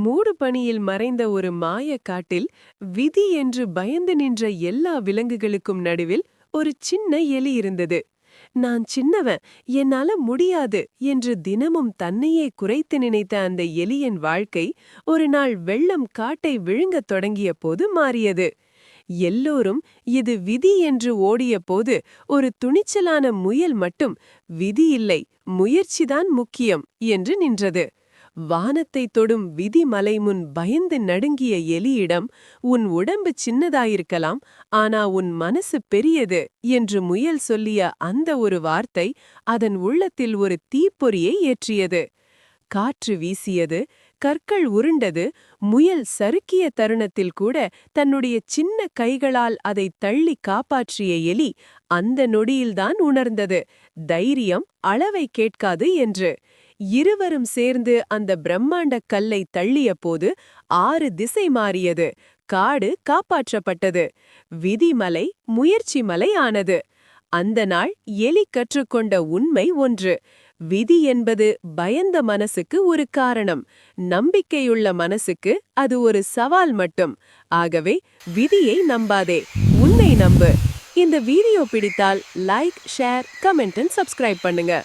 மூடுபனியில் மறைந்த ஒரு மாயக் காட்டில் விதி என்று பயந்து நின்ற எல்லா விலங்குகளுக்கும் நடுவில் ஒரு சின்ன எலி இருந்தது. நான் சின்னவன், என்னால முடியாது என்று தினமும் தன்னையே குறைத்து நினைத்த அந்த எலியின் வாழ்க்கை ஒரு நாள் வெள்ளம் காட்டை விழுங்கத் தொடங்கிய போது மாறியது. எல்லோரும் இது விதி என்று ஓடிய போது ஒரு துணிச்சலான முயல் மட்டும் விதி இல்லை, முயற்சிதான் முக்கியம் என்று நின்றது. வானத்தை தொடும் விதி மலை முன் பயந்து நடுங்கிய எலியிடம், உன் உடம்பு சின்னதாயிருக்கலாம், ஆனா உன் மனசு பெரியது என்று முயல் சொல்லிய அந்த ஒரு வார்த்தை அதன் உள்ளத்தில் ஒரு தீப்பொறியை ஏற்றியது. காற்று வீசியது, கற்கள் உருண்டது, முயல் சறுக்கிய தருணத்தில் கூட தன்னுடைய சின்ன கைகளால் அதை தள்ளி காப்பாற்றிய எலி அந்த நொடியில்தான் உணர்ந்தது, தைரியம் அளவை கேட்காது என்று. இருவரும் சேர்ந்து அந்த பிரம்மாண்டக் கல்லை தள்ளிய போது 6 திசை மாறியது, காடு காப்பாற்றப்பட்டது, விதிமலை முயற்சி மலை ஆனது. அந்த நாள் எலி கற்றுக்கொண்ட உண்மை ஒன்று: விதி என்பது பயந்த மனசுக்கு ஒரு காரணம், நம்பிக்கையுள்ள மனசுக்கு அது ஒரு சவால் மட்டும். ஆகவே விதியை நம்பாதே, உன்னை நம்பு. இந்த வீடியோ பிடித்தால் லைக், ஷேர், கமெண்ட், சப்ஸ்கிரைப் பண்ணுங்க.